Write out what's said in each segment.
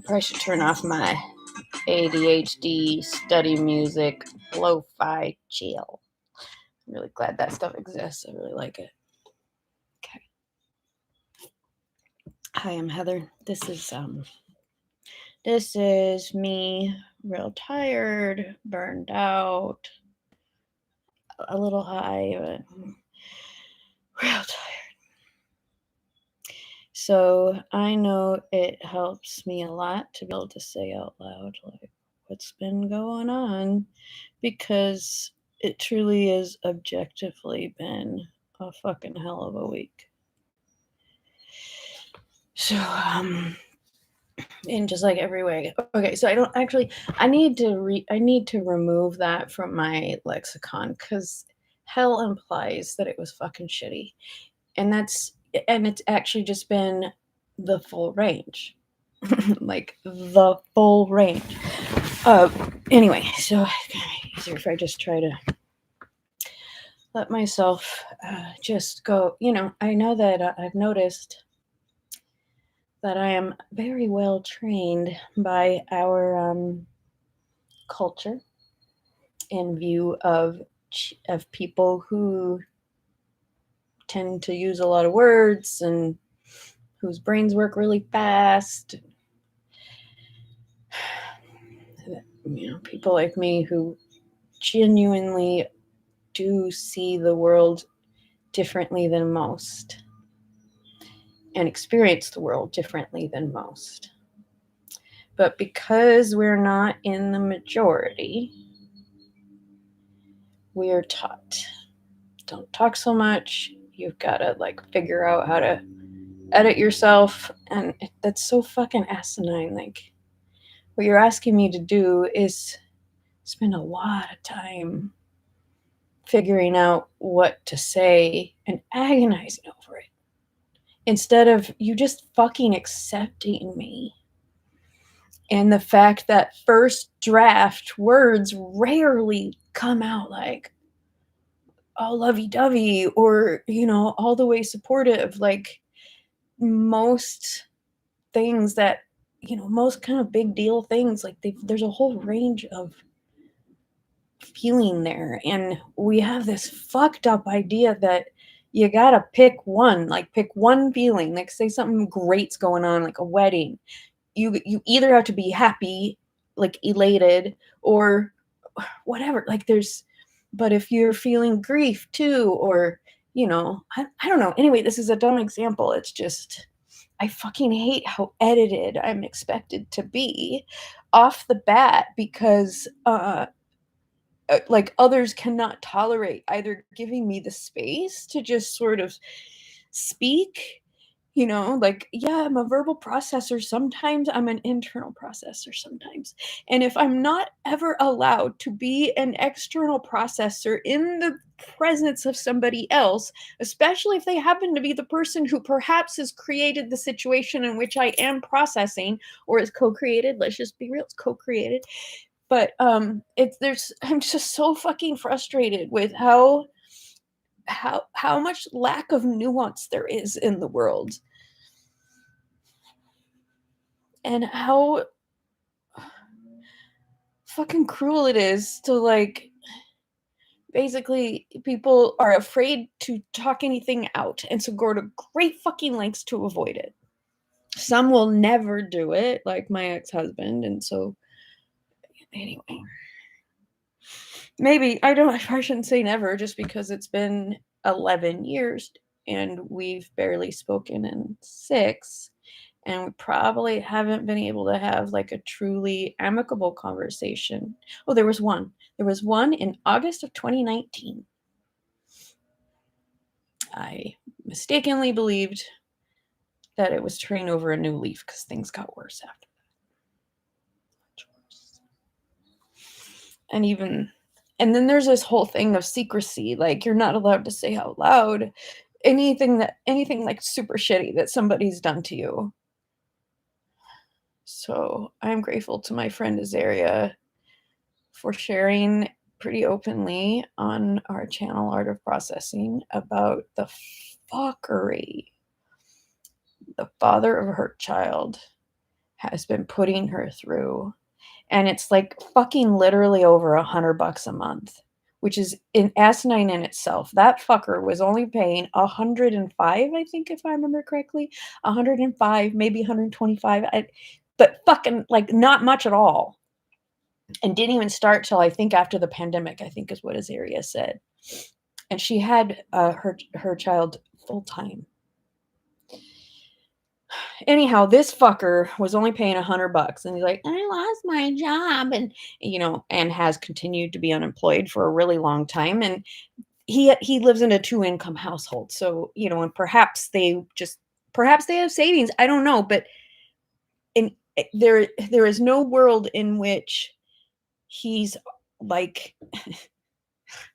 probably should turn off my ADHD study music lo-fi chill. I'm really glad that stuff exists. I really like it. Okay. Hi, I'm Heather. This is me, real tired, burned out, a little high, but real tired. So I know it helps me a lot to be able to say out loud, like, what's been going on, because it truly is objectively been a fucking hell of a week. So, in just like every way. Okay, so I need to remove that from my lexicon, because hell implies that it was fucking shitty. And it's actually just been the full range. Like the full range. Anyway, so it's gonna be easier if I just try to let myself just go. I know that I've noticed that I am very well trained by our culture in view of people who tend to use a lot of words and whose brains work really fast. People like me who genuinely do see the world differently than most and experience the world differently than most. But because we're not in the majority, we're taught, don't talk so much. You've got to figure out how to edit yourself. And that's so fucking asinine. Like, what you're asking me to do is spend a lot of time figuring out what to say and agonizing over it, instead of you just fucking accepting me. And the fact that first draft words rarely come out like all lovey-dovey or, all the way supportive. Like most things that, most kind of big deal things, like there's a whole range of feeling there. And we have this fucked up idea that you gotta pick one feeling, like say something great's going on, like a wedding. You either have to be happy, like elated, or whatever. But if you're feeling grief too, or, I don't know. Anyway, this is a dumb example. It's just, I fucking hate how edited I'm expected to be off the bat, because others cannot tolerate either giving me the space to just sort of speak. Yeah, I'm a verbal processor sometimes, I'm an internal processor sometimes. And if I'm not ever allowed to be an external processor in the presence of somebody else, especially if they happen to be the person who perhaps has created the situation in which I am processing, or is co-created, let's just be real, it's co-created. But I'm just so fucking frustrated with how much lack of nuance there is in the world, and how fucking cruel it is to basically people are afraid to talk anything out, and so go to great fucking lengths to avoid it. Some will never do it, like my ex-husband. And so anyway, maybe I shouldn't say never, just because it's been 11 years and we've barely spoken in 6, and we probably haven't been able to have a truly amicable conversation. Oh, there was one in August of 2019. I mistakenly believed that it was turning over a new leaf, because things got worse after that. Much worse. And then there's this whole thing of secrecy. Like, you're not allowed to say out loud anything super shitty that somebody's done to you. So I'm grateful to my friend Azaria for sharing pretty openly on our channel, Art of Processing, about the fuckery the father of her child has been putting her through. And it's like fucking literally over $100 a month, which is an asinine in itself. That fucker was only paying 105, I think, if I remember correctly, 105, maybe 125, but fucking like not much at all. And didn't even start till I think after the pandemic, I think is what Azaria said. And she had her child full time. Anyhow, this fucker was only paying $100, and he's like, I lost my job, and and has continued to be unemployed for a really long time. And he lives in a 2-income household, so and perhaps they have savings. I don't know, but there is no world in which he's like,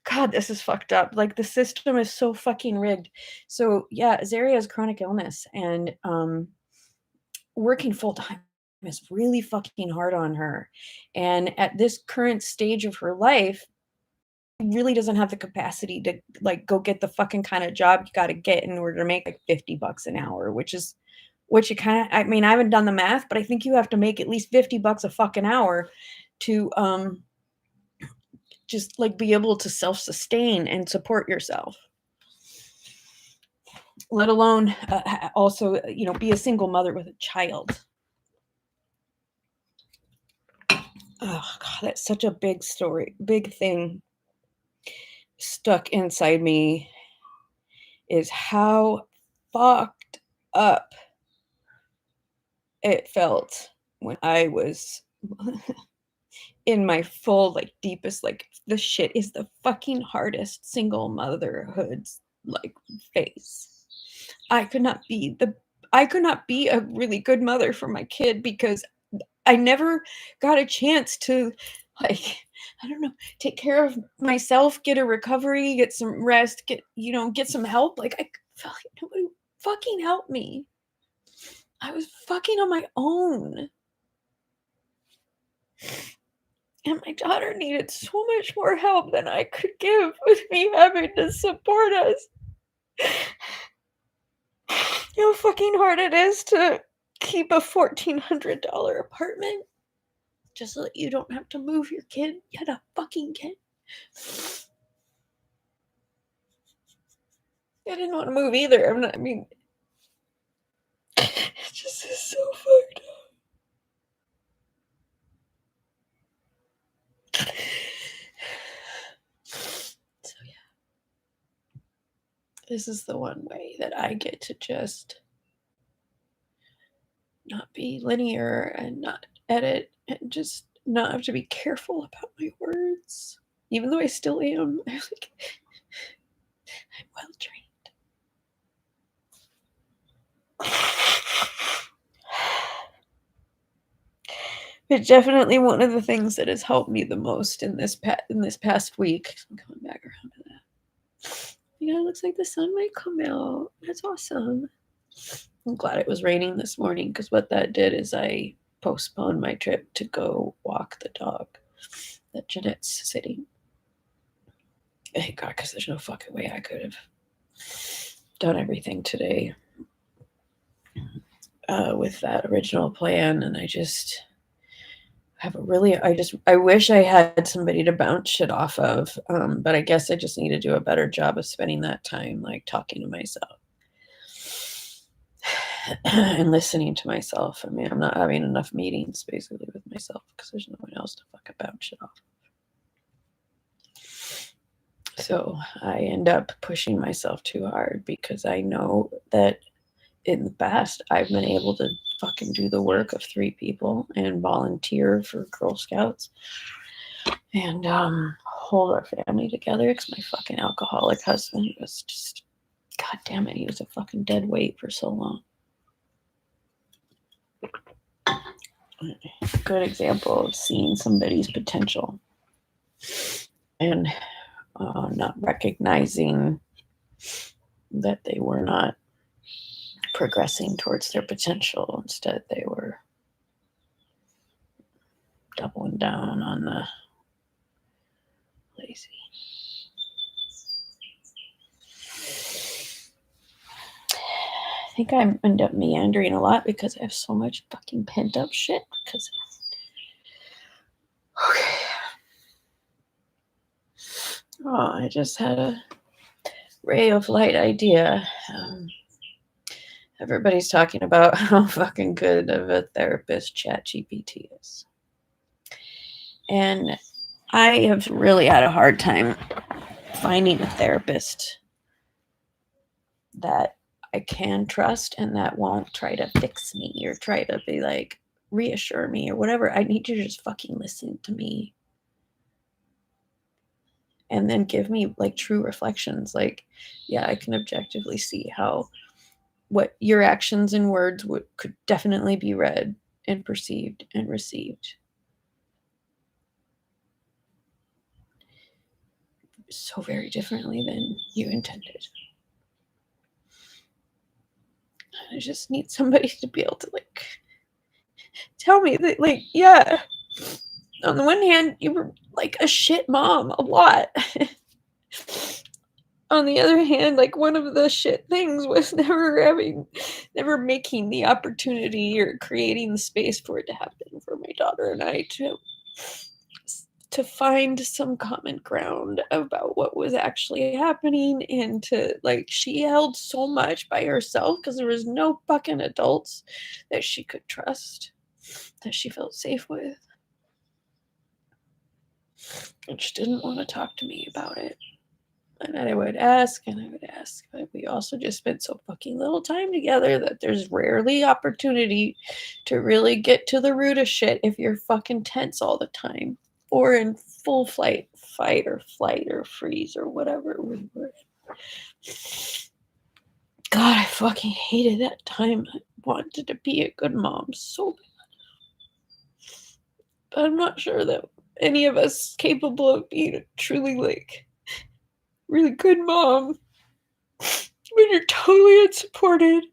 God, this is fucked up. Like, the system is so fucking rigged. So yeah, Zaria has chronic illness, and working full time is really fucking hard on her. And at this current stage of her life, she really doesn't have the capacity to like go get the fucking kind of job you got to get in order to make like $50 an hour, which you kind of, I mean, I haven't done the math, but I think you have to make at least $50 a fucking hour to just like be able to self-sustain and support yourself, let alone also be a single mother with a child. Oh God, that's such a big story, big thing stuck inside me, is how fucked up it felt when I was in my full, like, deepest, like, the shit is the fucking hardest single motherhood's like phase. I could not be a really good mother for my kid because I never got a chance to, like, I don't know, take care of myself, get a recovery, get some rest, get some help. Like, I felt like nobody fucking helped me. I was fucking on my own. And my daughter needed so much more help than I could give with me having to support us. You know how fucking hard it is to keep a $1,400 apartment just so that you don't have to move your kid. You had a fucking kid. I didn't want to move either. It just is so fucked up. So yeah. This is the one way that I get to just not be linear and not edit and just not have to be careful about my words. Even though I still am. I'm well trained. But definitely one of the things that has helped me the most in this past week. I'm coming back around to that. Yeah, it looks like the sun might come out. That's awesome. I'm glad it was raining this morning, because what that did is I postponed my trip to go walk the dog that Jeanette's sitting. Thank God, because there's no fucking way I could have done everything today with that original plan. And I just have I wish I had somebody to bounce shit off of. But I guess I just need to do a better job of spending that time, like, talking to myself and listening to myself. I mean, I'm not having enough meetings basically with myself because there's no one else to fucking bounce shit off. So I end up pushing myself too hard because I know that in the past I've been able to fucking do the work of 3 people and volunteer for Girl Scouts and hold our family together, because my fucking alcoholic husband was just, God damn it, he was a fucking dead weight for so long. A good example of seeing somebody's potential and not recognizing that they were not progressing towards their potential. Instead, they were doubling down on the lazy. think I end up meandering a lot because I have so much fucking pent up shit. Because okay. Oh, I just had a ray of light idea. Everybody's talking about how fucking good of a therapist ChatGPT is. And I have really had a hard time finding a therapist that I can trust and that won't try to fix me or try to be like reassure me or whatever. I need you to just fucking listen to me and then give me like true reflections. Like, yeah, I can objectively see how what your actions and words could definitely be read and perceived and received so very differently than you intended. I just need somebody to be able to like tell me that, like, yeah, on the one hand, you were like a shit mom a lot. On the other hand, like one of the shit things was never making the opportunity or creating the space for it to happen for my daughter and I to find some common ground about what was actually happening, and to like she held so much by herself because there was no fucking adults that she could trust, that she felt safe with, and she didn't want to talk to me about it. And I would ask and I would ask, but we also just spent so fucking little time together that there's rarely opportunity to really get to the root of shit if you're fucking tense all the time or in full fight or flight or freeze or whatever we were in. God, I fucking hated that time. I wanted to be a good mom so bad. But I'm not sure that any of us capable of being a truly like really good mom when you're totally unsupported.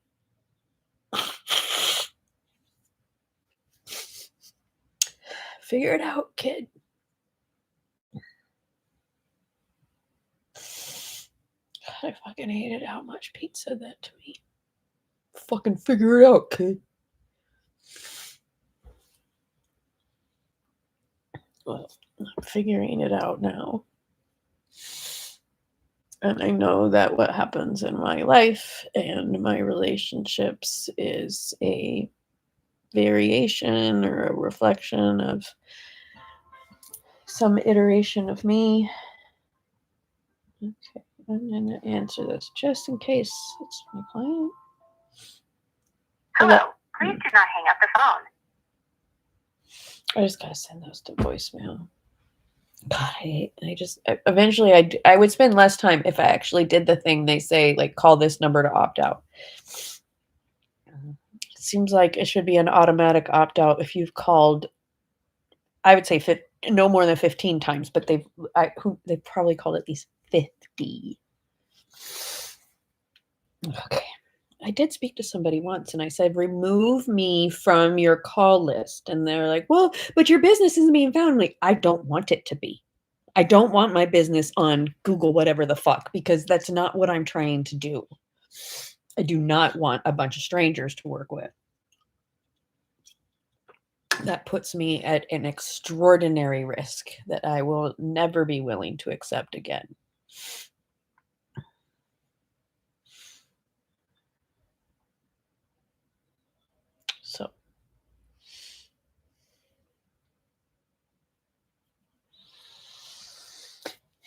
Figure it out, kid. God, I fucking hated how much Pete said that to me. Fucking figure it out, kid. Well, I'm figuring it out now. And I know that what happens in my life and my relationships is a variation or a reflection of some iteration of me. Okay, I'm going to answer this just in case it's my client. Hello, please do not hang up the phone. I just gotta send those to voicemail. God, eventually I would spend less time if I actually did the thing they say, like call this number to opt out. It seems like it should be an automatic opt out if you've called, I would say no more than 15 times, but they've probably called at least 50. Okay. I did speak to somebody once and I said, remove me from your call list. And they're like, well, but your business isn't being found. I'm like, I don't want it to be. I don't want my business on Google, whatever the fuck, because that's not what I'm trying to do. I do not want a bunch of strangers to work with. That puts me at an extraordinary risk that I will never be willing to accept again. So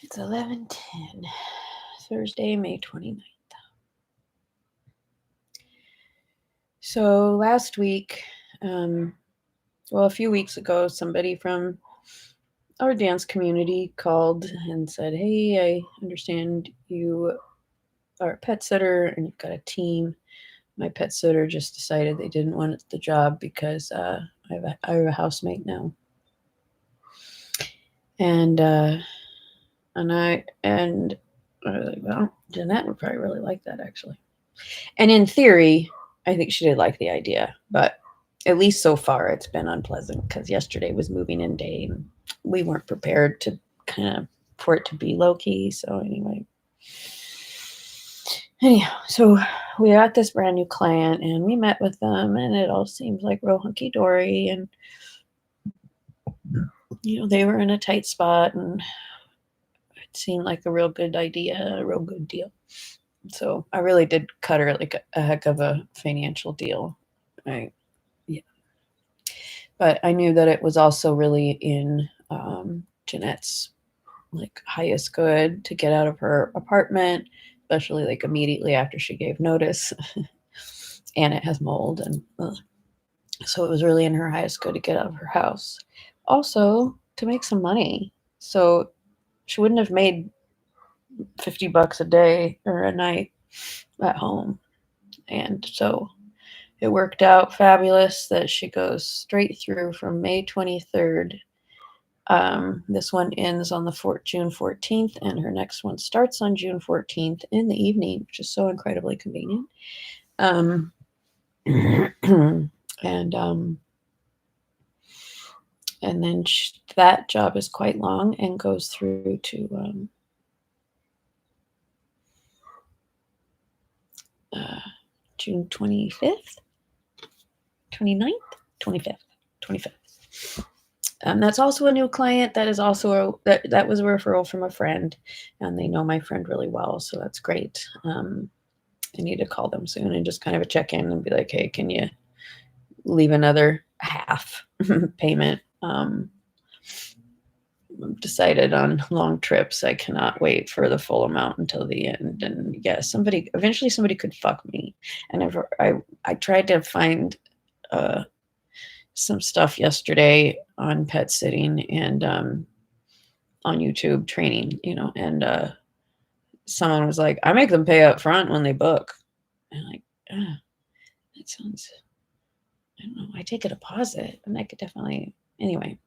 it's 11:10, Thursday, May 29th. So last week, a few weeks ago, somebody from our dance community called and said, hey, I understand you are a pet sitter and you've got a team. My pet sitter just decided they didn't want the job because I have a housemate now. And I was like, well, Jeanette would probably really like that, actually. And in theory, I think she did like the idea, but at least so far it's been unpleasant because yesterday was moving in day and we weren't prepared to for it to be low key. So anyhow, so we got this brand new client and we met with them and it all seems like real hunky-dory, and they were in a tight spot and it seemed like a real good idea, a real good deal. So I really did cut her like a heck of a financial deal. Yeah. But I knew that it was also really in Jeanette's like highest good to get out of her apartment, especially like immediately after she gave notice. And it has mold, and so it was really in her highest good to get out of her house. Also to make some money. So she wouldn't have made $50 a day or a night at home. And so it worked out fabulous that she goes straight through from May 23rd. This one ends on the June 14th, and her next one starts on June 14th in the evening, which is so incredibly convenient. And then that job is quite long and goes through to June 25th, 29th, 25th, 25th. That's also a new client. That is also that was a referral from a friend, and they know my friend really well, so that's great. I need to call them soon and just kind of a check in and be like, hey, can you leave another half payment? Decided on long trips. I cannot wait for the full amount until the end. And yeah, eventually somebody could fuck me. And I tried to find some stuff yesterday on pet sitting and on YouTube training, and someone was like, I make them pay up front when they book. And I'm like, that sounds, I don't know, I take a deposit and I could definitely, anyway.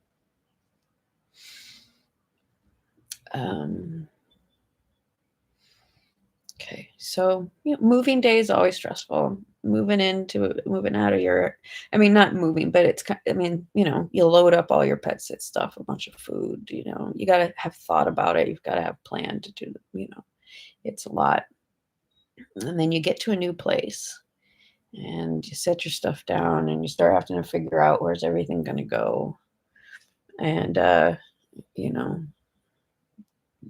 Okay, so moving day is always stressful. Moving out of your, I mean, not moving, but it's, I mean, you load up all your pet sit stuff, a bunch of food, you got to have thought about it. You've got to have planned to do, it's a lot. And then you get to a new place and you set your stuff down and you start having to figure out where's everything going to go. And,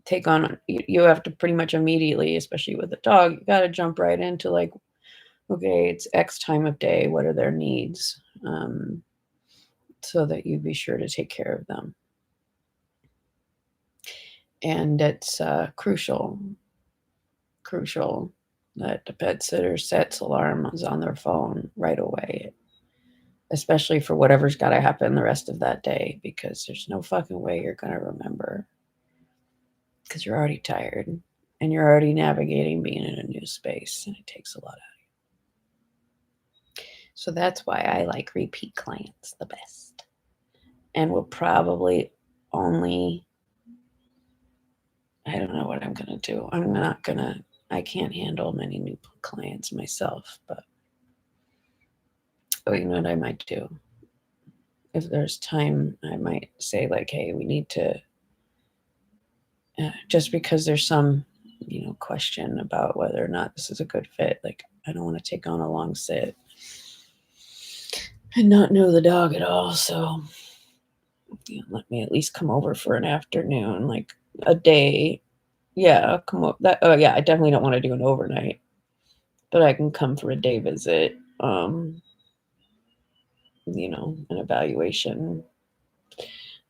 take on, you have to pretty much immediately, especially with a dog, you got to jump right into like, okay, it's X time of day. What are their needs? So that you be sure to take care of them. And it's crucial that the pet sitter sets alarms on their phone right away, especially for whatever's got to happen the rest of that day, because there's no fucking way you're going to remember, because you're already tired and you're already navigating being in a new space, and it takes a lot out of you. So that's why I like repeat clients the best, and will probably only, I don't know what I'm going to do. I can't handle many new clients myself, but you know what I might do? If there's time, I might say like, hey, we need to, just because there's some, question about whether or not this is a good fit. Like, I don't want to take on a long sit and not know the dog at all. So, let me at least come over for an afternoon, like a day. Yeah, I'll come up. Oh yeah, I definitely don't want to do an overnight, but I can come for a day visit. An evaluation.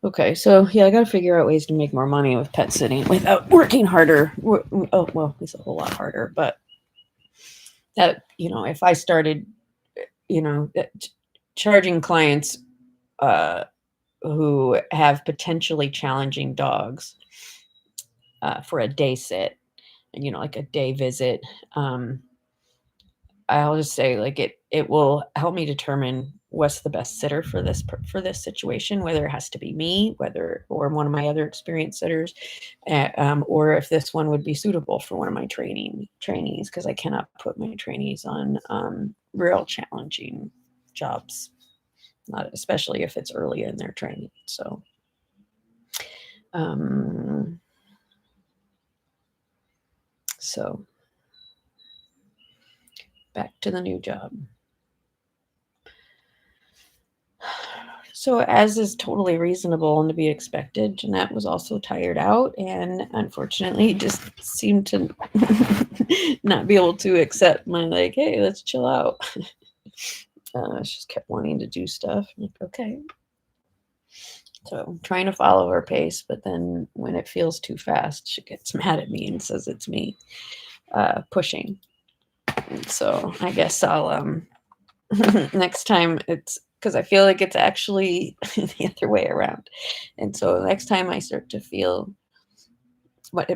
Okay, so yeah, I got to figure out ways to make more money with pet sitting without working harder. Oh well, it's a whole lot harder, but that if I started, charging clients who have potentially challenging dogs for a day sit, like a day visit, I'll just say like it will help me determine what's the best sitter for this situation, whether it has to be me, or one of my other experienced sitters, or if this one would be suitable for one of my trainees, because I cannot put my trainees on real challenging jobs, not especially if it's early in their training. So back to the new job. So, as is totally reasonable and to be expected, Jeanette was also tired out and unfortunately just seemed to not be able to accept my, like, hey, let's chill out. She just kept wanting to do stuff. I'm like, okay. So, trying to follow her pace, but then when it feels too fast, she gets mad at me and says it's me pushing. So, I guess I'll, next time it's because I feel like it's actually the other way around. And so next time I start to feel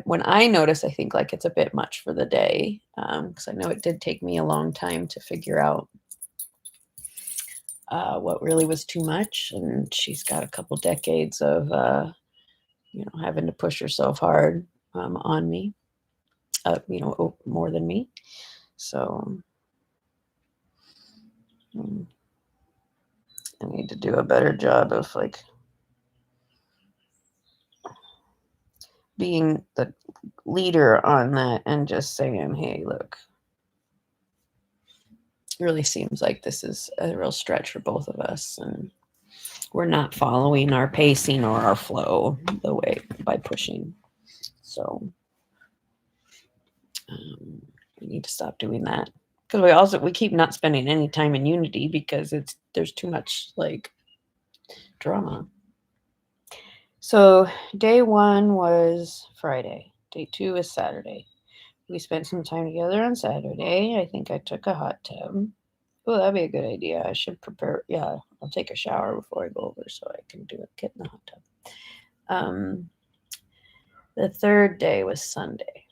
when I notice, I think like it's a bit much for the day, because I know it did take me a long time to figure out what really was too much. And she's got a couple decades of, having to push herself hard on me, more than me. So I need to do a better job of like being the leader on that and just saying, hey, look, it really seems like this is a real stretch for both of us. And we're not following our pacing or our flow the way by pushing. So we need to stop doing that. Because we keep not spending any time in unity because there's too much like drama. So day 1 was Friday. Day 2 is Saturday. We spent some time together on Saturday. I think I took a hot tub. Oh, that'd be a good idea. I should prepare. Yeah, I'll take a shower before I go over so I can get in the hot tub. The third day was Sunday.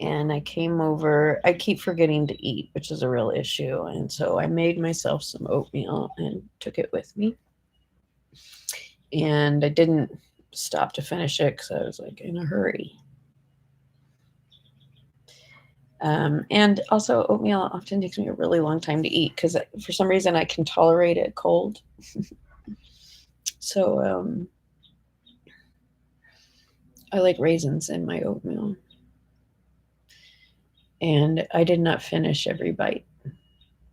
And I came over. I keep forgetting to eat, which is a real issue. And so I made myself some oatmeal and took it with me. And I didn't stop to finish it because I was like in a hurry. And also oatmeal often takes me a really long time to eat because for some reason I can tolerate it cold. So I like raisins in my oatmeal. And I did not finish every bite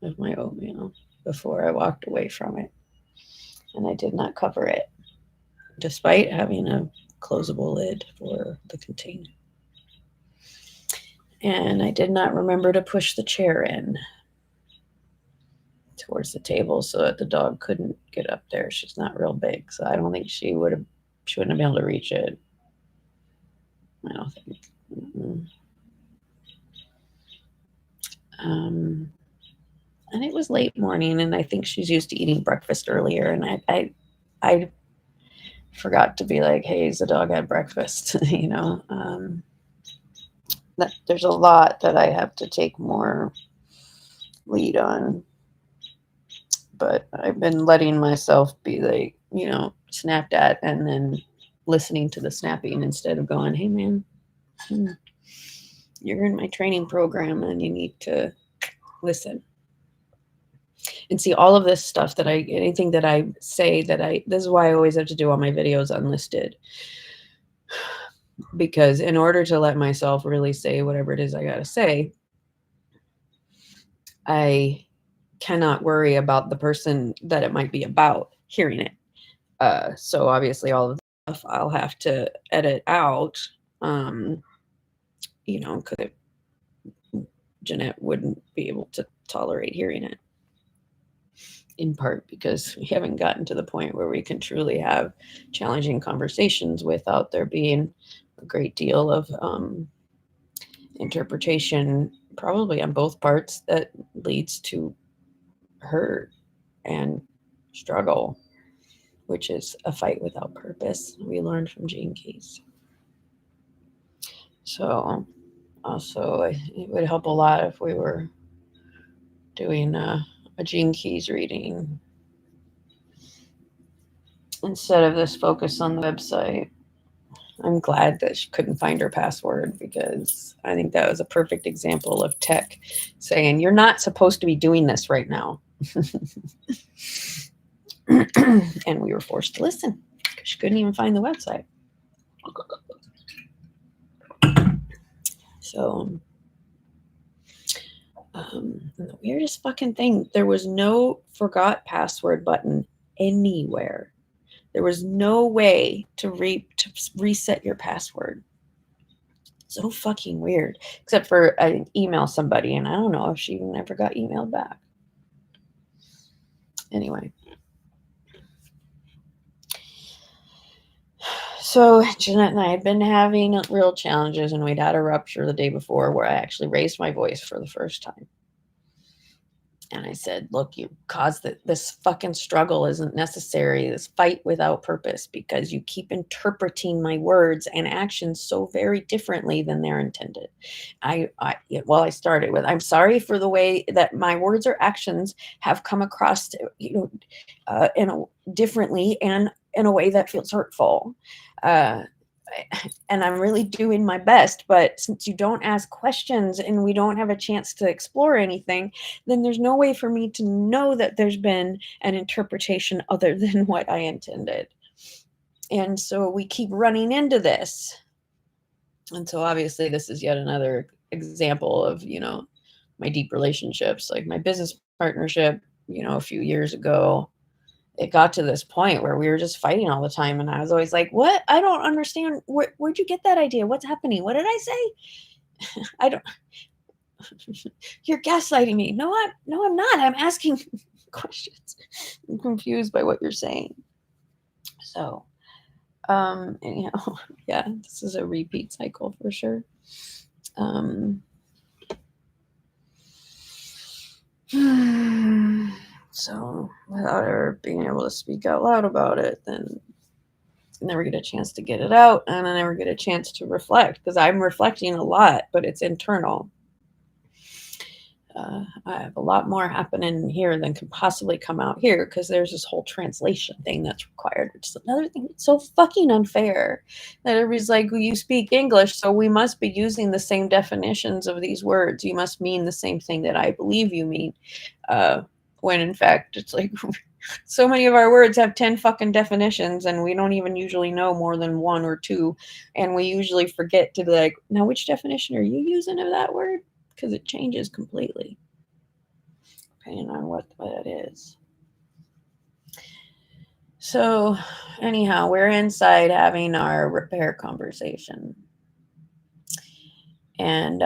of my oatmeal before I walked away from it. And I did not cover it, despite having a closable lid for the container. And I did not remember to push the chair in towards the table so that the dog couldn't get up there. She's not real big, so I don't think she wouldn't have been able to reach it. I don't think. And it was late morning, and I think she's used to eating breakfast earlier, and I forgot to be like, hey, is the dog had breakfast? That there's a lot that I have to take more lead on. But I've been letting myself be like, snapped at and then listening to the snapping instead of going, hey, man, you're in my training program and you need to listen. And see all of this stuff anything that I say this is why I always have to do all my videos unlisted. Because in order to let myself really say whatever it is I got to say, I cannot worry about the person that it might be about hearing it. So obviously all of the stuff I'll have to edit out, because Jeanette wouldn't be able to tolerate hearing it. In part because we haven't gotten to the point where we can truly have challenging conversations without there being a great deal of interpretation, probably on both parts, that leads to hurt and struggle, which is a fight without purpose. We learned from Gene Keys. So also it would help a lot if we were doing a Gene Keys reading instead of this focus on the website. I'm glad that she couldn't find her password because I think that was a perfect example of tech saying, you're not supposed to be doing this right now. And we were forced to listen because she couldn't even find the website. So And the weirdest fucking thing, there was no forgot password button anywhere. There was no way to reset your password. So fucking weird. Except for I email somebody, and I don't know if she even ever got emailed back. Anyway. So Jeanette and I had been having real challenges, and we'd had a rupture the day before where I actually raised my voice for the first time. And I said, look, you caused this fucking struggle isn't necessary, this fight without purpose, because you keep interpreting my words and actions so very differently than they're intended. I started with, I'm sorry for the way that my words or actions have come across, differently and in a way that feels hurtful. And I'm really doing my best, but since you don't ask questions and we don't have a chance to explore anything, then there's no way for me to know that there's been an interpretation other than what I intended. And so we keep running into this. And so obviously this is yet another example of, my deep relationships, like my business partnership, a few years ago. It got to this point where we were just fighting all the time. And I was always like, what? I don't understand. Where'd you get that idea? What's happening? What did I say? I don't, you're gaslighting me. No, I'm not. I'm asking questions. I'm confused by what you're saying. So, anyhow, yeah, this is a repeat cycle for sure. So without her being able to speak out loud about it, then I never get a chance to get it out, and I never get a chance to reflect, because I'm reflecting a lot, but it's internal. I have a lot more happening here than can possibly come out here, because there's this whole translation thing that's required, which is another thing that's so fucking unfair, that everybody's like, well, you speak English, so we must be using the same definitions of these words. You must mean the same thing that I believe you mean. When in fact, it's like so many of our words have 10 fucking definitions, and we don't even usually know more than one or two. And we usually forget to be like, now, which definition are you using of that word? Because it changes completely depending on what it is. So anyhow, we're inside having our repair conversation. And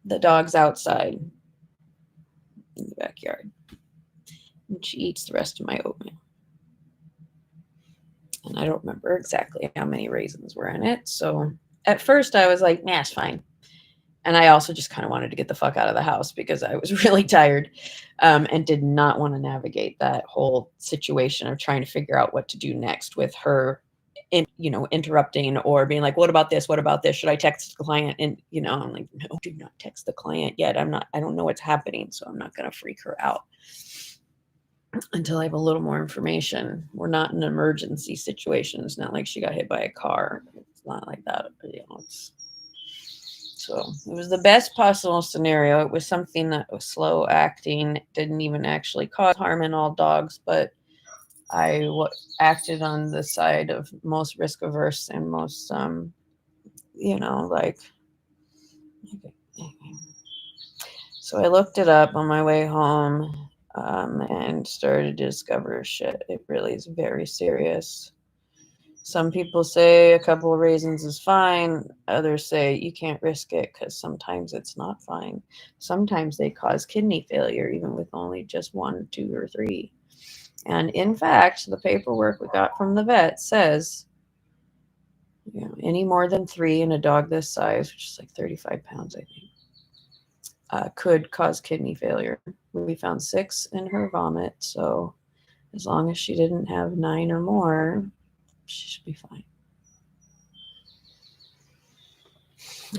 the dog's outside in the backyard. And she eats the rest of my oatmeal. And I don't remember exactly how many raisins were in it. So at first I was like, nah, it's fine. And I also just kind of wanted to get the fuck out of the house because I was really tired, and did not want to navigate that whole situation of trying to figure out what to do next with her, interrupting or being like, what about this? What about this? Should I text the client? And, I'm like, no, do not text the client yet. I don't know what's happening. So I'm not going to freak her out until I have a little more information. We're not in an emergency situation. It's not like she got hit by a car. It's not like that. So it was the best possible scenario. It was something that was slow acting, didn't even actually cause harm in all dogs, but I acted on the side of most risk averse and most, so I looked it up on my way home, and started to discover shit. It really is very serious. Some people say a couple of raisins is fine. Others say you can't risk it because sometimes it's not fine. Sometimes they cause kidney failure, even with only just 1, 2, or 3. And in fact, the paperwork we got from the vet says, any more than 3 in a dog this size, which is like 35 pounds, I think, could cause kidney failure. We found 6 in her vomit. So as long as she didn't have 9 or more, she should be fine.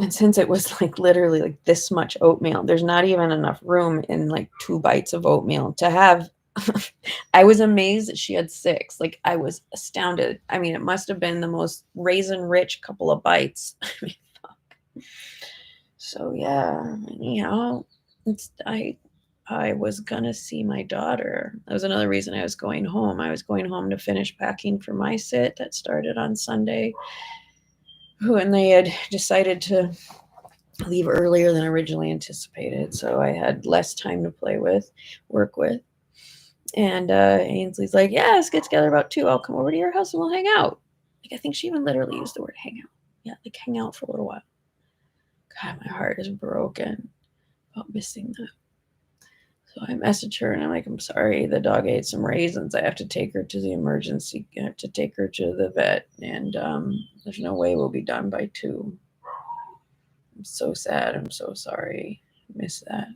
And since it was like literally like this much oatmeal, there's not even enough room in like 2 bites of oatmeal to have. I was amazed that she had 6. Like, I was astounded. I mean, it must have been the most raisin rich couple of bites. I mean, fuck. So yeah, anyhow, I was gonna see my daughter. That was another reason I was going home. I was going home to finish packing for my sit that started on Sunday. And they had decided to leave earlier than originally anticipated, so I had less time to work with. And Ainsley's like, yeah, let's get together about 2. I'll come over to your house and we'll hang out. Like, I think she even literally used the word hang out. Yeah, like hang out for a little while. God, my heart is broken about missing that. So I message her and I'm like, I'm sorry, the dog ate some raisins. I have to take her to the emergency. I have to take her to the vet, and there's no way we'll be done by 2. I'm so sad. I'm so sorry. I miss that.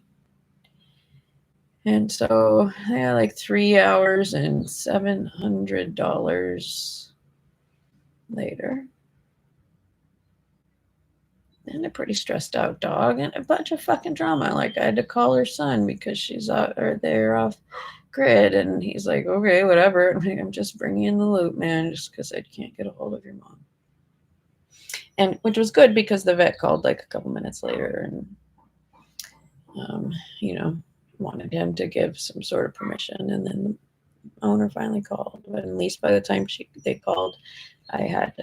And so I had like 3 hours and $700 later. And a pretty stressed out dog and a bunch of fucking drama. Like, I had to call her son because she's out, or they're off grid, and he's like, okay, whatever. I'm just bringing in the loop, man, just because I can't get a hold of your mom. And which was good because the vet called like a couple minutes later and wanted him to give some sort of permission, and then the owner finally called. But at least by the time they called, I had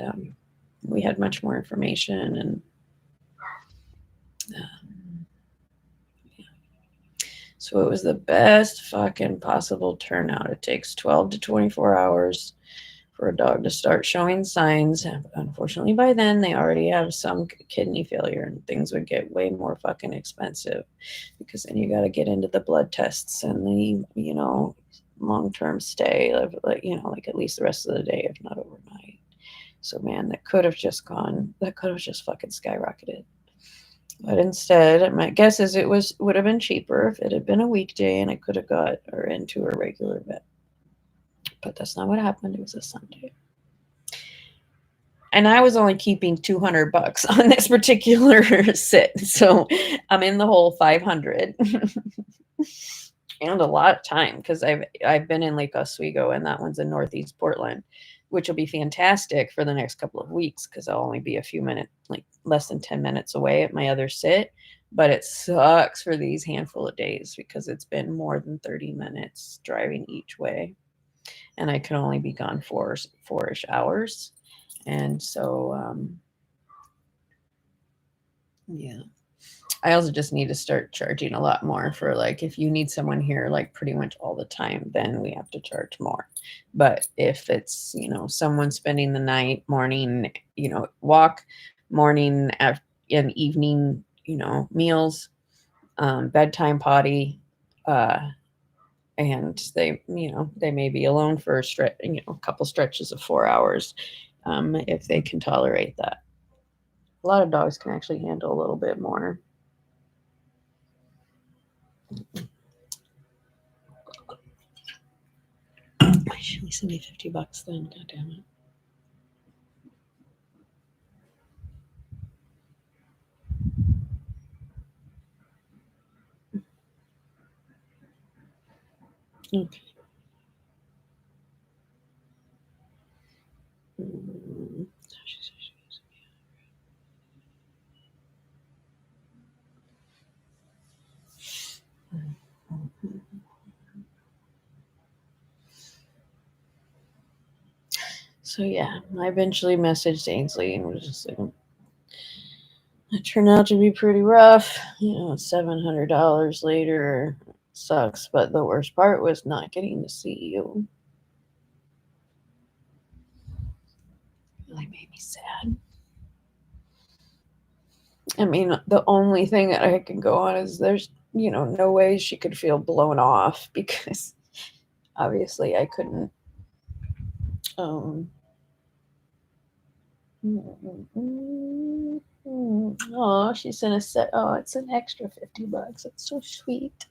we had much more information, and so it was the best fucking possible turnout. It takes 12 to 24 hours for a dog to start showing signs. Unfortunately, by then they already have some kidney failure, and things would get way more fucking expensive because then you got to get into the blood tests and the long-term stay, like at least the rest of the day, if not overnight. So man, that could have just fucking skyrocketed. But instead, my guess is would have been cheaper if it had been a weekday and I could have got her into a regular vet. But that's not what happened. It was a Sunday. And I was only keeping $200 on this particular sit. So I'm in the whole 500. And a lot of time because I've been in Lake Oswego, and that one's in Northeast Portland, which will be fantastic for the next couple of weeks because I'll only be a few minutes, like less than 10 minutes away at my other sit. But it sucks for these handful of days because it's been more than 30 minutes driving each way, and I can only be gone four-ish hours. And so, yeah. I also just need to start charging a lot more for, like, if you need someone here like pretty much all the time, then we have to charge more. But if it's, someone spending the night, morning, walk, morning and evening, meals, bedtime potty, and they may be alone for a couple stretches of 4 hours, if they can tolerate that. A lot of dogs can actually handle a little bit more. She only sent me $50 then. God damn it. Okay. So yeah, I eventually messaged Ainsley and was just like, it turned out to be pretty rough. $700 later sucks, but the worst part was not getting to see you. It really made me sad. I mean, the only thing that I can go on is there's, no way she could feel blown off because obviously I couldn't. Oh, she sent a set. Oh, it's an extra $50. That's so sweet.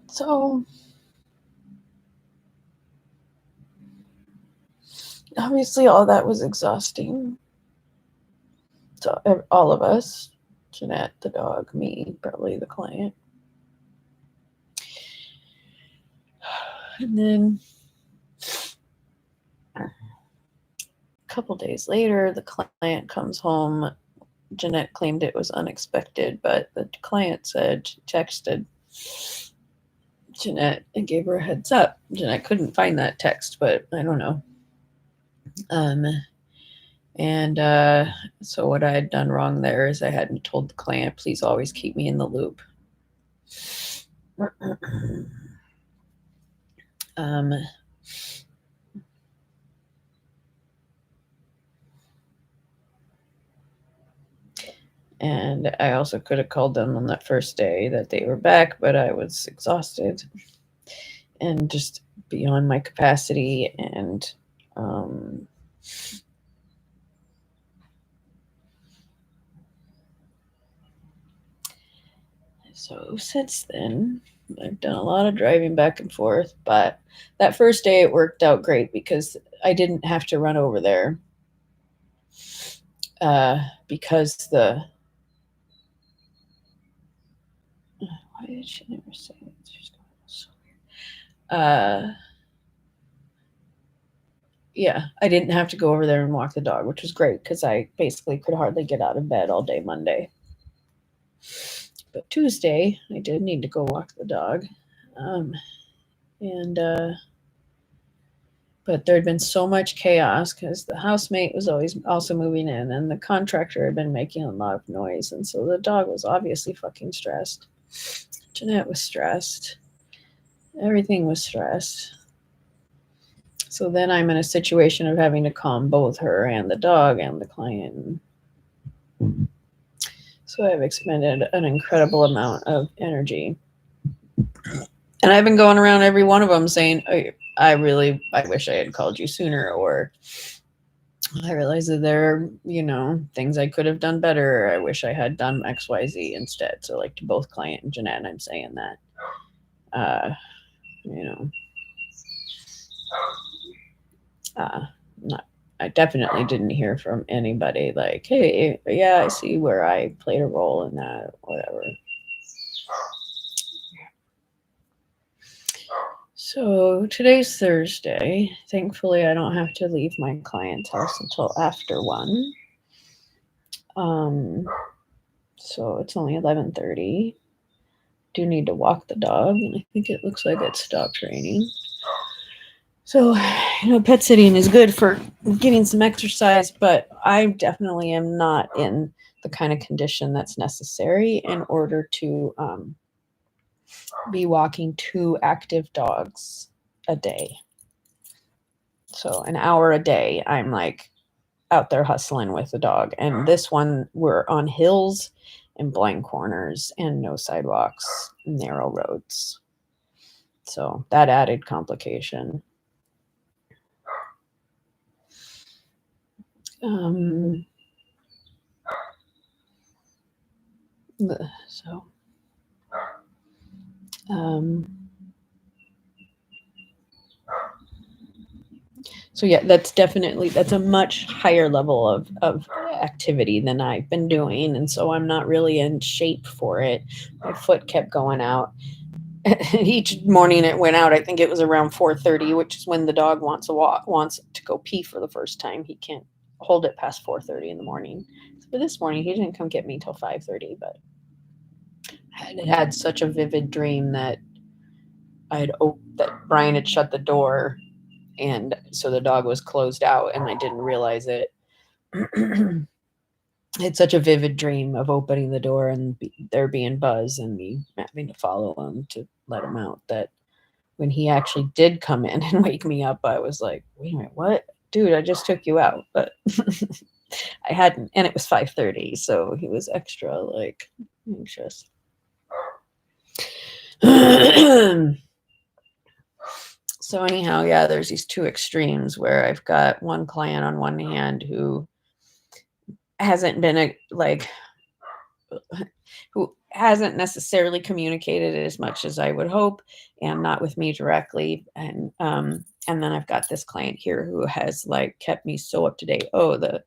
So obviously all that was exhausting. So all of us, Jeanette, the dog, me, probably the client. And then a couple days later, the client comes home. Jeanette claimed it was unexpected, but the client said, texted, Jeanette and gave her a heads up. Jeanette couldn't find that text, but I don't know. And so what I had done wrong there is I hadn't told the client, please always keep me in the loop. And I also could have called them on that first day that they were back, but I was exhausted and just beyond my capacity. And so since then, I've done a lot of driving back and forth. But that first day, it worked out great because I didn't have to run over there. Because the why did she never say it? She's going so weird. Yeah, I didn't have to go over there and walk the dog, which was great because I basically could hardly get out of bed all day Monday. But Tuesday, I did need to go walk the dog, but there had been so much chaos because the housemate was always also moving in, and the contractor had been making a lot of noise, and so the dog was obviously fucking stressed. Jeanette was stressed. Everything was stressed. So then I'm in a situation of having to calm both her and the dog and the client. So I've expended an incredible amount of energy. And I've been going around every one of them saying, I wish I had called you sooner, or I realize that there are, things I could have done better. I wish I had done XYZ instead. So like to both client and Jeanette, I'm saying that, I definitely didn't hear from anybody like, hey, yeah, I see where I played a role in that, whatever. So today's Thursday. Thankfully, I don't have to leave my client's house until after 1. So it's only 11:30. Do need to walk the dog, and I think it looks like it stopped raining. So, pet sitting is good for getting some exercise, but I definitely am not in the kind of condition that's necessary in order to be walking 2 active dogs a day. So an hour a day, I'm like out there hustling with the dog. And this one, we're on hills and blind corners and no sidewalks, narrow roads. So that added complication. So yeah, that's a much higher level of activity than I've been doing. And so I'm not really in shape for it. My foot kept going out. Each morning it went out. I think it was around 4:30, which is when the dog wants to go pee for the first time. He can't hold it past 4:30 in the morning. So this morning he didn't come get me till 5:30, but I had such a vivid dream that that Brian had shut the door, and so the dog was closed out, and I didn't realize it. I had such a vivid dream of opening the door and there being Buzz and me having to follow him to let him out, that when he actually did come in and wake me up, I was like, wait a minute, what? Dude, I just took you out. But I hadn't, and it was 5:30, so he was extra like anxious. So anyhow, yeah, there's these 2 extremes where I've got one client on one hand who hasn't been who hasn't necessarily communicated as much as I would hope, and not with me directly. And then I've got this client here who has like kept me so up to date. Oh, the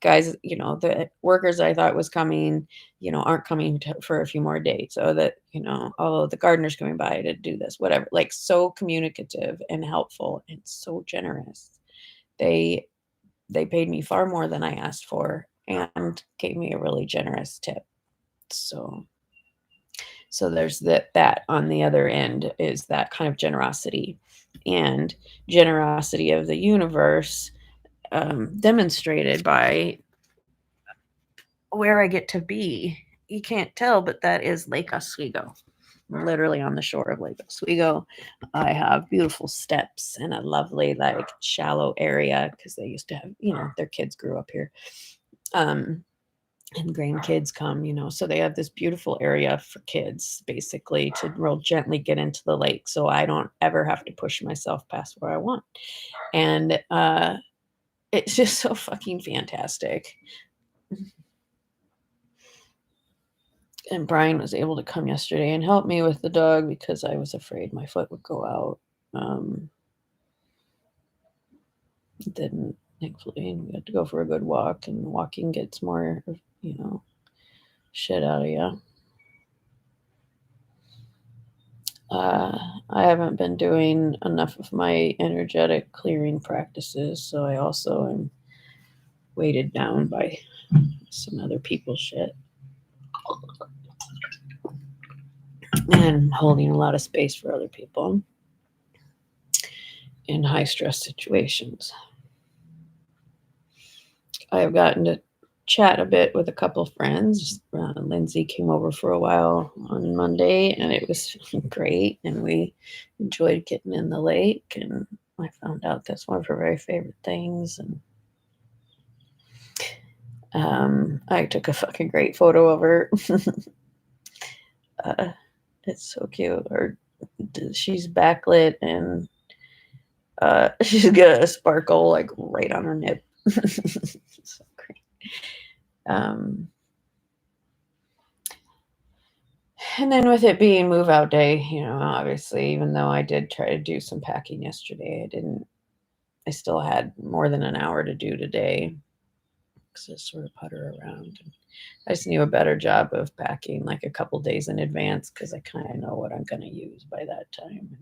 guys, the workers I thought was coming, aren't coming for a few more days. So that, oh, the gardener's coming by to do this, whatever. Like so communicative and helpful and so generous. They paid me far more than I asked for and gave me a really generous tip. So So there's that on the other end is that kind of generosity, and generosity of the universe, demonstrated by where I get to be. You can't tell, but that is Lake Oswego. We're literally on the shore of Lake Oswego. I have beautiful steps and a lovely, like, shallow area because they used to have, their kids grew up here. And grandkids come, so they have this beautiful area for kids basically to real gently get into the lake. So I don't ever have to push myself past where I want. And it's just so fucking fantastic. And Brian was able to come yesterday and help me with the dog because I was afraid my foot would go out. It didn't, thankfully. And we had to go for a good walk, and walking gets more, shit out of you. I haven't been doing enough of my energetic clearing practices, so I also am weighted down by some other people's shit. And holding a lot of space for other people in high stress situations. I have gotten to chat a bit with a couple of friends. Lindsay came over for a while on Monday, and it was great. And we enjoyed getting in the lake. And I found out that's one of her very favorite things. And I took a fucking great photo of her. It's so cute. She's backlit, and she's got a sparkle like right on her nip. So great. And then with it being move out day, obviously, even though I did try to do some packing yesterday, I still had more than an hour to do today because I sort of putter around. And I just knew a better job of packing like a couple days in advance because I kind of know what I'm going to use by that time.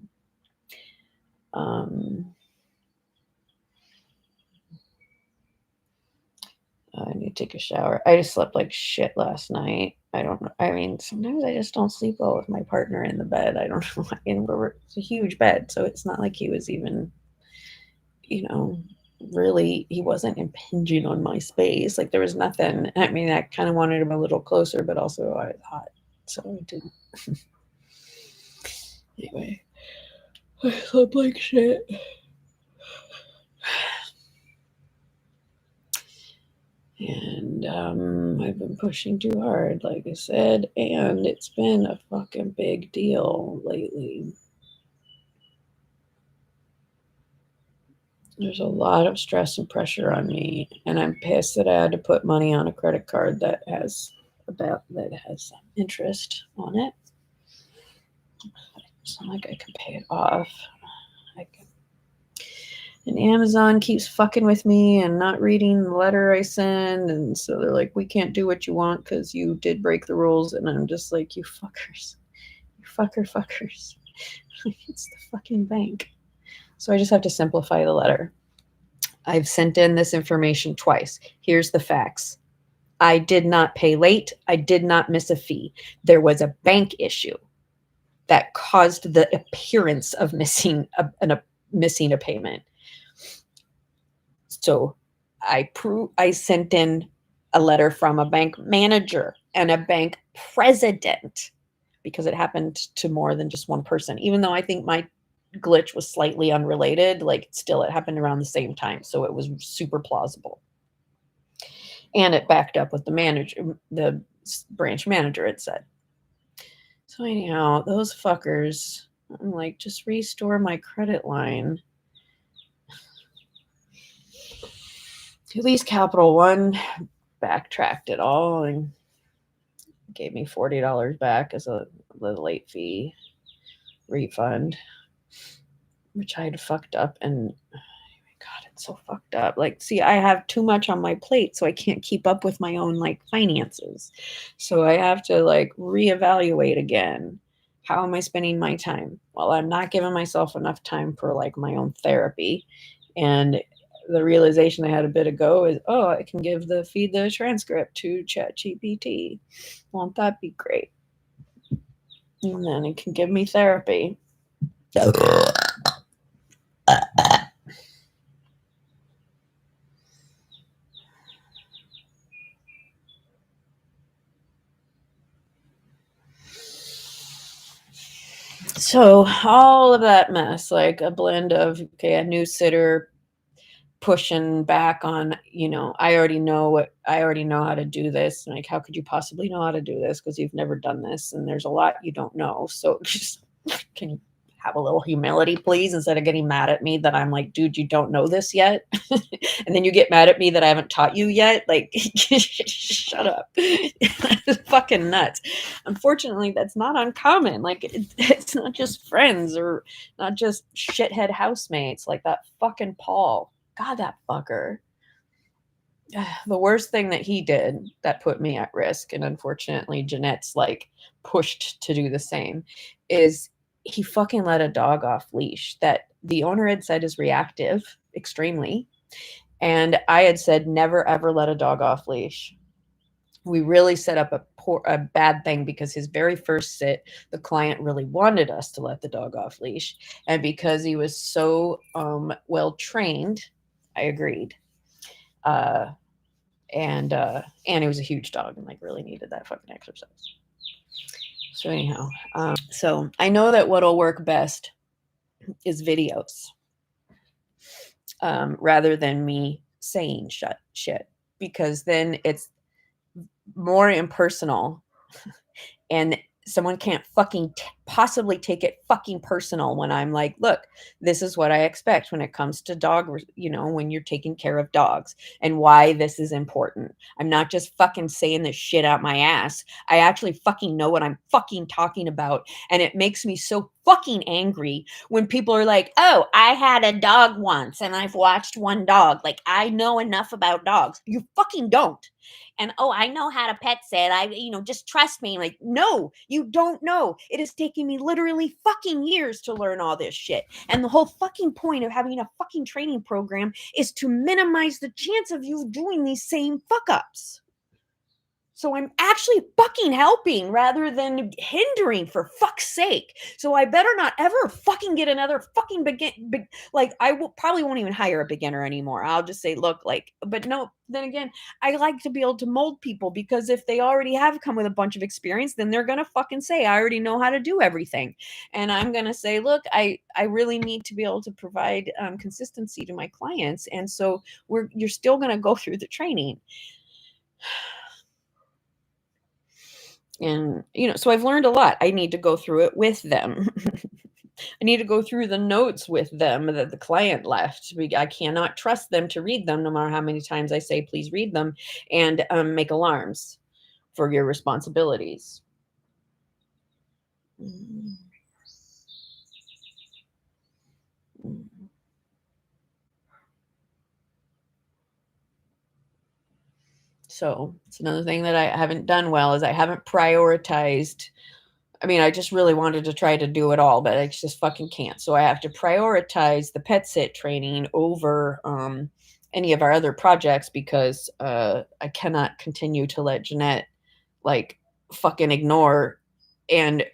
I need to take a shower. I just slept like shit last night. I don't know. I mean, sometimes I just don't sleep well with my partner in the bed. I don't know why. And it's a huge bed, so it's not like he was even, really, he wasn't impinging on my space. Like there was nothing. I mean, I kind of wanted him a little closer, but also I was hot, so I didn't. Anyway, I slept like shit. And I've been pushing too hard, like I said, and it's been a fucking big deal lately. There's a lot of stress and pressure on me, and I'm pissed that I had to put money on a credit card that has interest on it. It's not like I can pay it off. And Amazon keeps fucking with me and not reading the letter I send. And so they're like, we can't do what you want because you did break the rules. And I'm just like, you fuckers. You fuckers. It's the fucking bank. So I just have to simplify the letter. I've sent in this information twice. Here's the facts. I did not pay late. I did not miss a fee. There was a bank issue that caused the appearance of missing a payment. So I sent in a letter from a bank manager and a bank president because it happened to more than just one person. Even though I think my glitch was slightly unrelated, like still it happened around the same time. So it was super plausible. And it backed up with the branch manager, it said. So anyhow, those fuckers, I'm like, just restore my credit line. At least Capital One backtracked it all and gave me $40 back as a late fee refund, which I had fucked up. And God, it's so fucked up. Like, see, I have too much on my plate, so I can't keep up with my own like finances. So I have to like reevaluate again. How am I spending my time? Well, I'm not giving myself enough time for like my own therapy. And the realization I had a bit ago is, I can feed the transcript to ChatGPT. Won't that be great? And then he can give me therapy. So all of that mess, like a blend of, okay, a new sitter pushing back on, I already know how to do this. Like, how could you possibly know how to do this? Because you've never done this and there's a lot you don't know. So just, can you have a little humility, please, instead of getting mad at me that I'm like, dude, you don't know this yet. And then you get mad at me that I haven't taught you yet. Like, shut up. It's fucking nuts. Unfortunately, that's not uncommon. Like, it's not just friends or not just shithead housemates like that fucking Paul. God, that fucker. The worst thing that he did that put me at risk, and unfortunately Jeanette's like pushed to do the same, is he fucking let a dog off leash that the owner had said is reactive extremely. And I had said, never ever let a dog off leash. We really set up a bad thing because his very first sit, the client really wanted us to let the dog off leash. And because he was so well trained, I agreed. And he was a huge dog and like really needed that fucking exercise. So anyhow, so I know that what'll work best is videos, rather than me saying shit, because then it's more impersonal and someone can't fucking possibly take it fucking personal when I'm like, look, this is what I expect when it comes to when you're taking care of dogs and why this is important. I'm not just fucking saying this shit out my ass. I actually fucking know what I'm fucking talking about. And it makes me so fucking angry when people are like, oh, I had a dog once and I've watched one dog. Like, I know enough about dogs. You fucking don't. And oh, I know how to pet sit. Just trust me. Like, no, you don't know. It is taking me literally fucking years to learn all this shit. And the whole fucking point of having a fucking training program is to minimize the chance of you doing these same fuck ups. So I'm actually fucking helping rather than hindering, for fuck's sake. So I better not ever fucking get another fucking I probably won't even hire a beginner anymore. I'll just say, look, but no, then again, I like to be able to mold people, because if they already have come with a bunch of experience, then they're going to fucking say, I already know how to do everything. And I'm going to say, look, I really need to be able to provide consistency to my clients. And so you're still going to go through the training. And, so I've learned a lot. I need to go through it with them. I need to go through the notes with them that the client left. I cannot trust them to read them, no matter how many times I say, please read them, and make alarms for your responsibilities. So it's another thing that I haven't done well, is I haven't prioritized. I mean, I just really wanted to try to do it all, but I just fucking can't. So I have to prioritize the pet sit training over any of our other projects, because I cannot continue to let Jeanette fucking ignore and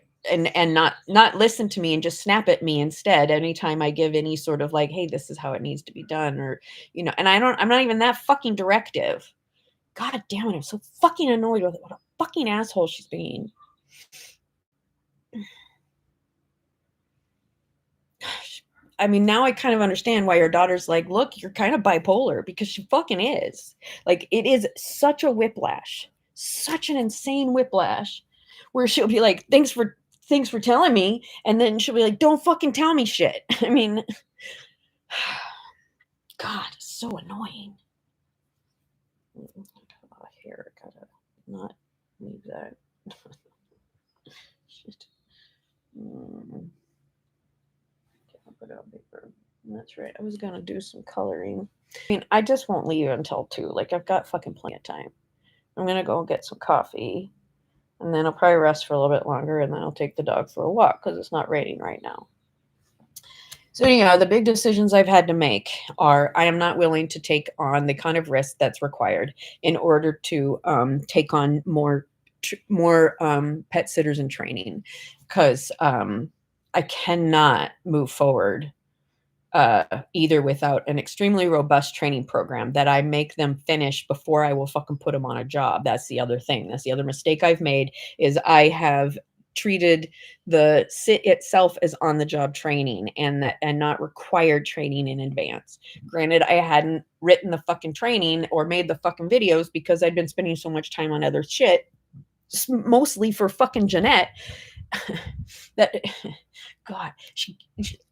not listen to me and just snap at me instead anytime I give any sort of hey, this is how it needs to be done, or and I'm not even that fucking directive. God damn it, I'm so fucking annoyed with it. What a fucking asshole she's being. I mean, now I kind of understand why your daughter's like, look, you're kind of bipolar, because she fucking is. It is such a whiplash, such an insane whiplash, where she'll be like, thanks for telling me. And then she'll be like, don't fucking tell me shit. I mean, God, so annoying. Here, gotta not leave that. Shit. Put it on paper. That's right. I was gonna do some coloring. I mean, I just won't leave until 2. I've got fucking plenty of time. I'm gonna go get some coffee, and then I'll probably rest for a little bit longer, and then I'll take the dog for a walk, because it's not raining right now. So anyhow, the big decisions I've had to make are, I am not willing to take on the kind of risk that's required in order to take on more pet sitters in training. because I cannot move forward either without an extremely robust training program that I make them finish before I will fucking put them on a job. That's the other thing. That's the other mistake I've made, is I have treated the sit itself as on the job training and not required training in advance. Granted, I hadn't written the fucking training or made the fucking videos because I'd been spending so much time on other shit, mostly for fucking Jeanette, that God,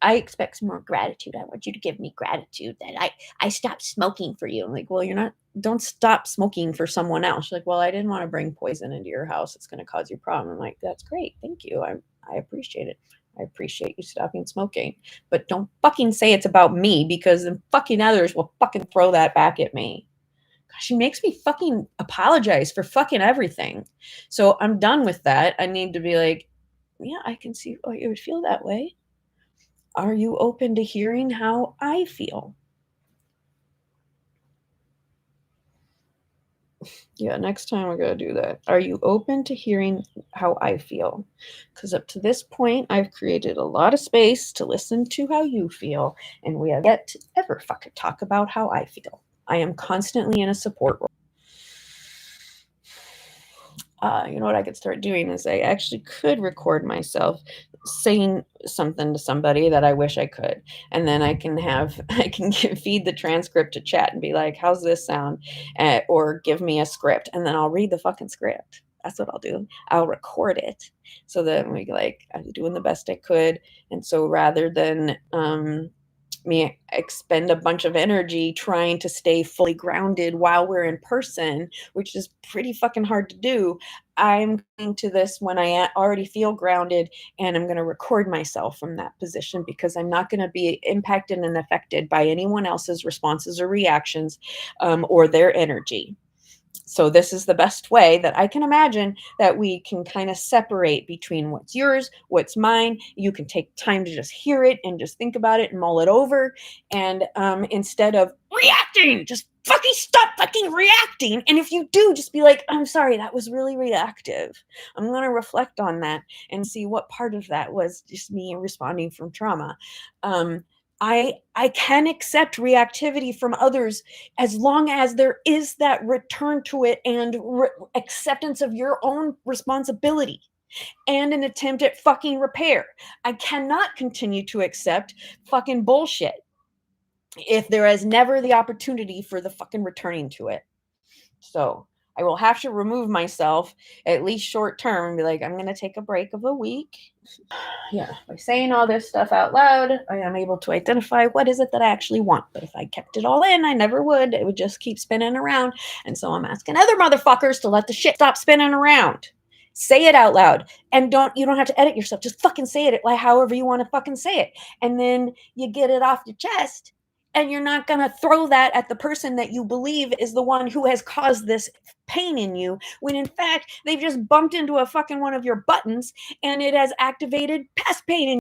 I expect some more gratitude. I want you to give me gratitude that I stopped smoking for you. I'm like, well, don't stop smoking for someone else. She's like, well, I didn't want to bring poison into your house. It's going to cause you a problem. I'm like, that's great. Thank you. I appreciate it. I appreciate you stopping smoking, but don't fucking say it's about me, because then fucking others will fucking throw that back at me. She makes me fucking apologize for fucking everything. So I'm done with that. I need to be like, yeah, I can see why you would feel that way. Are you open to hearing how I feel? Yeah, next time we're going to do that. Are you open to hearing how I feel? Because up to this point, I've created a lot of space to listen to how you feel, and we have yet to ever fucking talk about how I feel. I am constantly in a support role. You know what I could start doing is I actually could record myself saying something to somebody that I wish I could, and then I can feed the transcript to chat and be like, "How's this sound?" Or give me a script, and then I'll read the fucking script. That's what I'll do. I'll record it so that I was doing the best I could, and so rather than me expend a bunch of energy trying to stay fully grounded while we're in person, which is pretty fucking hard to do, I'm going to this when I already feel grounded, and I'm going to record myself from that position, because I'm not going to be impacted and affected by anyone else's responses or reactions, or their energy. So this is the best way that I can imagine that we can kind of separate between what's yours, what's mine. You can take time to just hear it and just think about it and mull it over. And instead of reacting, just fucking stop fucking reacting. And if you do, just be like, I'm sorry, that was really reactive. I'm going to reflect on that and see what part of that was just me responding from trauma. I can accept reactivity from others as long as there is that return to it and acceptance of your own responsibility and an attempt at fucking repair. I cannot continue to accept fucking bullshit if there is never the opportunity for the fucking returning to it. So I will have to remove myself, at least short term, and be like, I'm going to take a break of a week. Yeah, by saying all this stuff out loud, I am able to identify what is it that I actually want. But if I kept it all in, I never would. It would just keep spinning around. And so I'm asking other motherfuckers to let the shit stop spinning around. Say it out loud. And you don't have to edit yourself. Just fucking say it like however you want to fucking say it. And then you get it off your chest. And you're not going to throw that at the person that you believe is the one who has caused this pain in you, when in fact they've just bumped into a fucking one of your buttons and it has activated past pain in